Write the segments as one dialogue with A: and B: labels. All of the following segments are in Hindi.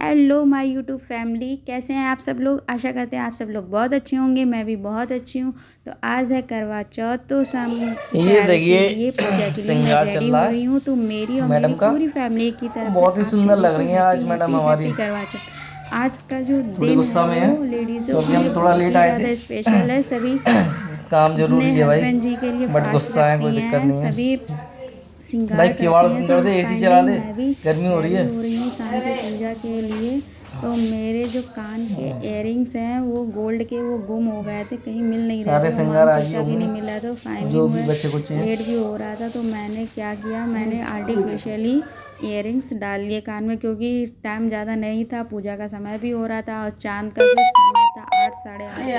A: हेलो माय यूट्यूब फैमिली, कैसे हैं आप सब लोग। आशा करते हैं आप सब लोग बहुत अच्छे होंगे। मैं भी बहुत अच्छी हूँ। तो आज है करवा चौथ, तो
B: ये
A: लिए पूजा
B: देखिए
A: के लिए मैं
B: श्रृंगार
A: रेडी
B: चल रहा
A: हो
B: है
A: रही हूँ। तो मेरी और मेरी
B: मैडम का।
A: पूरी फैमिली की तरफ से
B: बहुत ही
A: आप
B: सुंदर
A: सभी
B: लग
A: को
B: रही है आज
A: हैप्पी
B: मैडम
A: हैप्पी
B: हमारी।
A: हैप्पी करवा चौथ। आज का जो
B: थोड़ी
A: दिन
B: गुस्सा
A: है
B: में है
A: वो लेडीज़ों
B: क्योंकि
A: के लिए
B: हम थोड़ा
A: बहुत
B: लेट
A: ही
B: आए
A: ज़्यादा
B: थे।
A: स्पेशल है। सभी
B: काम
A: अपने
B: जरूरी है भाई,
A: हस्बैंड जी के लिए
B: बट
A: फास्ट
B: गुस्सा है, कोई
A: रखती
B: दिक्कत
A: हैं,
B: नहीं
A: सभी
B: है। भाई
A: श्रृंगार
B: किवाड़
A: करती हैं।
B: बंद कर
A: तो
B: दे, एसी चला
A: फाइनली
B: दे,
A: मैं भी
B: गर्मी हो रही
A: रेडी
B: है।
A: हो रही हूँ शाम की पूजा के लिए। तो मेरे जो कान के इयररिंग्स हैं वो गोल्ड के, वो गुम हो गए थे, कहीं मिल नहीं रहे
B: सारे
A: थे, वो
B: श्रृंगार
A: मांग कर
B: आज ही
A: कभी नहीं
B: होंगे
A: मिला। तो फाइनली
B: जो भी
A: मैं
B: बच्चे कुछ हैं।
A: लेट भी हो रहा था, तो मैंने क्या किया, मैंने आर्टिफिशियली इयररिंग्स डाल लिए कान में, क्योंकि टाइम ज़्यादा नहीं था, पूजा का समय भी हो रहा था और चांद का जो समय था 8 साढ़े 8 बजे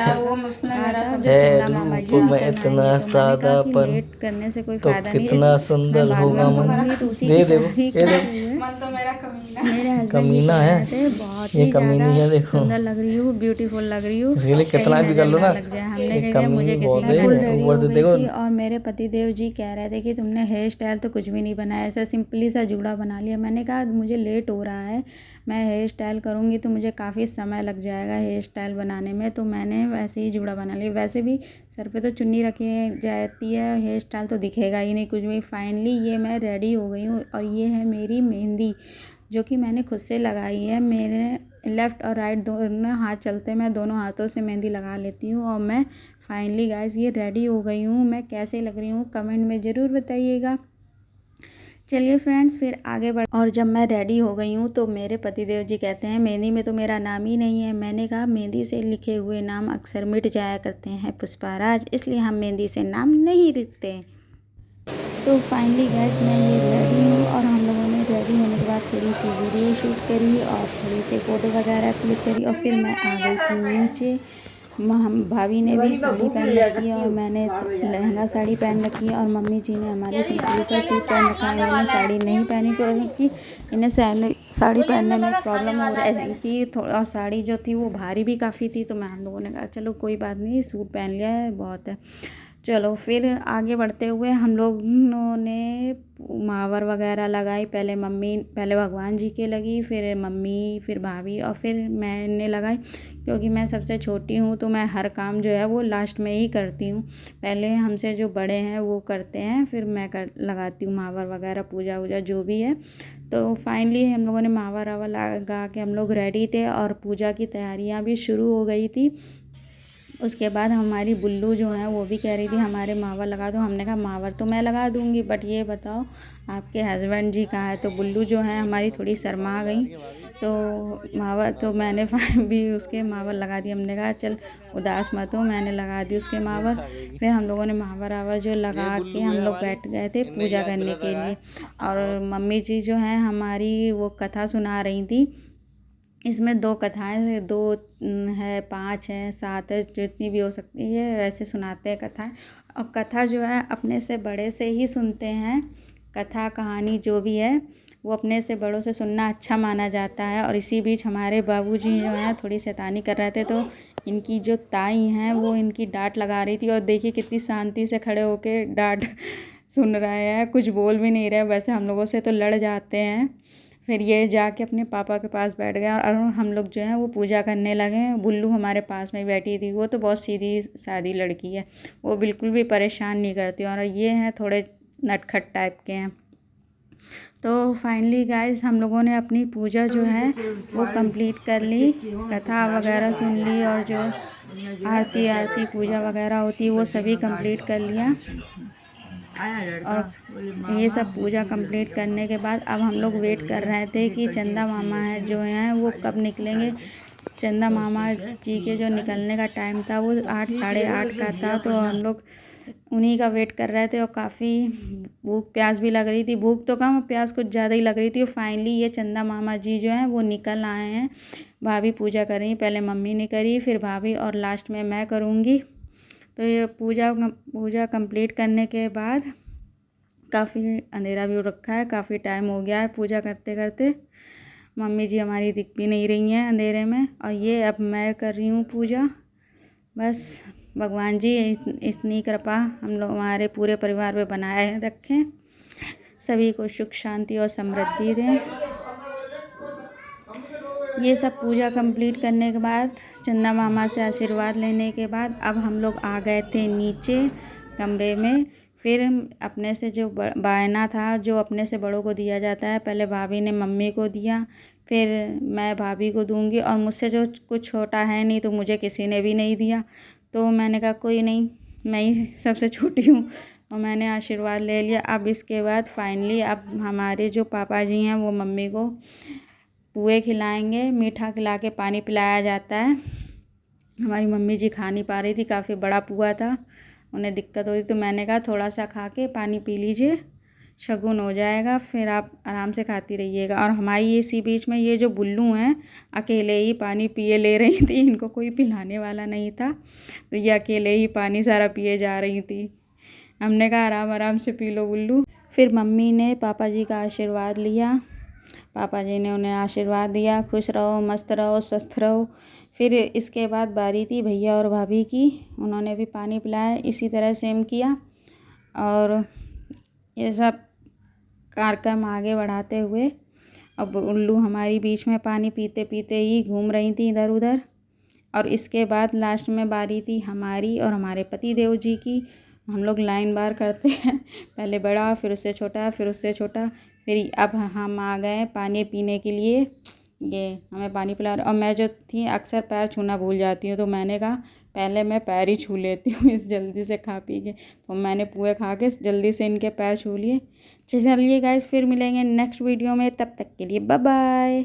A: था, जो
B: है
A: चंदा मामा
B: रूप
A: जी
B: में
A: निकल
B: इतना
A: आएंगे। तो मैंने कहा कि
B: सादापन,
A: लेट करने से कोई
B: तो
A: फ़ायदा नहीं,
B: कितना
A: मैं
B: सुंदर
A: बाद में
B: होगा मन।
A: बोलूँगी। तो उसी की
B: ये देखो,
A: तैयारी
B: ये
A: करते
B: देखो,
A: हुए मेरे हस्बैंड जी
B: कमीना
A: कह
B: है,
A: रहे थे बहुत
B: ये
A: ही ज़्यादा
B: कमीनी है, देखो।
A: सुंदर लग रही हूँ, ब्यूटीफुल लग रही हूँ,
B: इसके लिए
A: कहीं
B: कितना भी कर
A: नज़र
B: लो
A: ना
B: ना,
A: लग जाए। हमने
B: ये
A: कह दिया
B: कमीनी
A: मुझे किसी
B: बहुत
A: का फुल
B: है।
A: रेडी
B: ऊपर
A: हो
B: से
A: गई
B: देखो।
A: थी, और मेरे पति देव जी कह रहे थे कि तुमने हेयर स्टाइल तो कुछ भी नहीं बनाया, ऐसा सिंपली सा जूड़ा बना लिया। मैंने कहा मुझे लेट हो रहा है, मैं हेयर स्टाइल करूँगी तो मुझे काफ़ी समय लग जाएगा हेयर स्टाइल बनाने में, तो मैंने वैसे ही जूड़ा बना लिया। वैसे भी सर पे तो चुन्नी रखी जाती है, हेयर स्टाइल तो दिखेगा ही नहीं कुछ भी। फाइनली ये मैं रेडी हो गई हूँ, और ये है मेरी मेहंदी, जो कि मैंने खुद से लगाई है। मेरे लेफ़्ट और राइट दोनों हाथ चलते हैं, मैं दोनों हाथों से मेहंदी लगा लेती हूँ। और मैं फाइनली गाइस ये रेडी हो गई हूँ। मैं कैसे लग रही हूँ कमेंट में ज़रूर बताइएगा। चलिए फ्रेंड्स, फिर आगे बढ़। और जब मैं रेडी हो गई हूँ तो मेरे पतिदेव जी कहते हैं मेहंदी में तो मेरा नाम ही नहीं है। मैंने कहा मेहंदी से लिखे हुए नाम अक्सर मिट जाया करते हैं पुष्पाराज, इसलिए हम मेहंदी से नाम नहीं लिखते। तो फाइनली गैस मैं ये रेडी हूँ, और हम लोगों ने रेडी होने के बाद थोड़ी सी वीडियो शूट करी और थोड़ी सी फ़ोटो वगैरह क्लिक करी, और फिर मैं आ गई थी नीचे। हम भाभी ने भी साड़ी पहन रखी है और मैंने लहंगा साड़ी पहन रखी है, और मम्मी जी ने हमारी सिंपली सा सूट पहन रखा है। इन्होंने साड़ी नहीं पहनी क्योंकि इन्हें साड़ी पहनने में प्रॉब्लम हो रही थी थोड़ा, और साड़ी जो थी वो भारी भी काफ़ी थी। तो मैं हम लोगों ने कहा चलो कोई बात नहीं, सूट पहन लिया है बहुत है। चलो फिर आगे बढ़ते हुए हम लोगों ने महावर वगैरह लगाई। पहले भगवान जी के लगी, फिर मम्मी, फिर भाभी, और फिर मैंने लगाई। क्योंकि मैं सबसे छोटी हूँ तो मैं हर काम जो है वो लास्ट में ही करती हूँ। पहले हमसे जो बड़े हैं वो करते हैं, फिर मैं लगाती हूँ महावर वगैरह, पूजा वूजा जो भी है। तो फाइनली हम लोगों ने महावर वावर लगा के हम लोग रेडी थे, और पूजा की तैयारियाँ भी शुरू हो गई थी। उसके बाद हमारी बुल्लू जो है वो भी कह रही थी हमारे मावर लगा दो। हमने कहा मावर तो मैं लगा दूंगी, बट ये बताओ आपके हस्बैंड जी कहाँ है। तो बुल्लू जो है हमारी थोड़ी शर्मा गई, तो मावर तो मैंने भी उसके मावर लगा दिया। हमने कहा चल उदास मत हो, मैंने लगा दी उसके मावर। फिर हम लोगों ने मावर आवर जो लगा के हम लोग बैठ गए थे पूजा करने के लिए। और मम्मी जी जो है हमारी वो कथा सुना रही थी। इसमें 2 कथाएँ हैं, 2 है, 5 है, 7 है, जितनी भी हो सकती है वैसे सुनाते हैं कथाएँ। और कथा जो है अपने से बड़े से ही सुनते हैं। कथा कहानी जो भी है वो अपने से बड़ों से सुनना अच्छा माना जाता है। और इसी बीच हमारे बाबूजी जो हैं थोड़ी शैतानी कर रहे थे, तो इनकी जो ताई हैं वो इनकी डाँट लगा रही थी। और देखिए कितनी शांति से खड़े होके डाँट सुन रहे हैं, कुछ बोल भी नहीं रहे। वैसे हम लोगों से तो लड़ जाते हैं। फिर ये जाके अपने पापा के पास बैठ गया, और हम लोग जो है वो पूजा करने लगे। बुल्लू हमारे पास में बैठी थी, वो तो बहुत सीधी सादी लड़की है, वो बिल्कुल भी परेशान नहीं करती। और ये हैं थोड़े नटखट टाइप के हैं। तो फाइनली गाइस हम लोगों ने अपनी पूजा जो है वो कंप्लीट कर ली, कथा वगैरह सुन ली, और जो आरती पूजा वगैरह होती है वो सभी कंप्लीट कर लिया। और ये सब पूजा कंप्लीट करने के बाद अब हम लोग वेट कर रहे थे कि चंदा मामा है जो हैं वो कब निकलेंगे। चंदा मामा जी के जो निकलने का टाइम था वो 8 साढ़े 8 का था, तो हम लोग उन्हीं का वेट कर रहे थे। और काफ़ी भूख प्यास भी लग रही थी, भूख तो कम प्यास कुछ ज़्यादा ही लग रही थी। फाइनली ये चंदा मामा जी जो हैं वो निकल आए हैं। भाभी पूजा कर रही, पहले मम्मी ने करी, फिर भाभी, और लास्ट में मैं करूँगी। तो ये पूजा कंप्लीट करने के बाद काफ़ी अंधेरा भी हो रखा है, काफ़ी टाइम हो गया है पूजा करते करते। मम्मी जी हमारी दिख भी नहीं रही हैं अंधेरे में, और ये अब मैं कर रही हूँ पूजा। बस भगवान जी इतनी कृपा हम लोग हमारे पूरे परिवार में बनाए रखें, सभी को सुख शांति और समृद्धि दें। ये सब पूजा कंप्लीट करने के बाद, चंदा मामा से आशीर्वाद लेने के बाद अब हम लोग आ गए थे नीचे कमरे में। फिर अपने से जो बायना था, जो अपने से बड़ों को दिया जाता है, पहले भाभी ने मम्मी को दिया, फिर मैं भाभी को दूंगी, और मुझसे जो कुछ छोटा है नहीं तो मुझे किसी ने भी नहीं दिया। तो मैंने कहा कोई नहीं, मैं ही सबसे छोटी हूँ, और मैंने आशीर्वाद ले लिया। अब इसके बाद फाइनली अब हमारे जो पापा जी हैं वो मम्मी को पुए खिलाएंगे, मीठा खिला के पानी पिलाया जाता है। हमारी मम्मी जी खा नहीं पा रही थी, काफ़ी बड़ा पुआ था, उन्हें दिक्कत हो रही, तो मैंने कहा थोड़ा सा खा के पानी पी लीजिए, शगुन हो जाएगा, फिर आप आराम से खाती रहिएगा। और हमारी इसी बीच में ये जो बुल्लू हैं अकेले ही पानी पिए ले रही थी, इनको कोई पिलाने वाला नहीं था, तो ये अकेले ही पानी सारा पिए जा रही थी। हमने कहा आराम आराम से पी लो बुल्लू। फिर मम्मी ने पापा जी का आशीर्वाद लिया, पापा जी ने उन्हें आशीर्वाद दिया, खुश रहो, मस्त रहो, स्वस्थ रहो। फिर इसके बाद बारी थी भैया और भाभी की, उन्होंने भी पानी पिलाया, इसी तरह सेम किया। और ये सब कार्यक्रम आगे बढ़ाते हुए अब उल्लू हमारी बीच में पानी पीते पीते ही घूम रही थी इधर उधर। और इसके बाद लास्ट में बारी थी हमारी और हमारे पति देव जी की। हम लोग लाइन बार करते हैं, पहले बड़ा, फिर उससे छोटा, फिर उससे छोटा, फिर अब हम आ गए पानी पीने के लिए। ये हमें पानी पिला, और मैं जो थी अक्सर पैर छूना भूल जाती हूँ, तो मैंने कहा पहले मैं पैर ही छू लेती हूँ इस जल्दी से खा पी के। तो मैंने पुए खा के जल्दी से इनके पैर छू लिए। चलिए गाइस, फिर मिलेंगे नेक्स्ट वीडियो में, तब तक के लिए बाय बाय।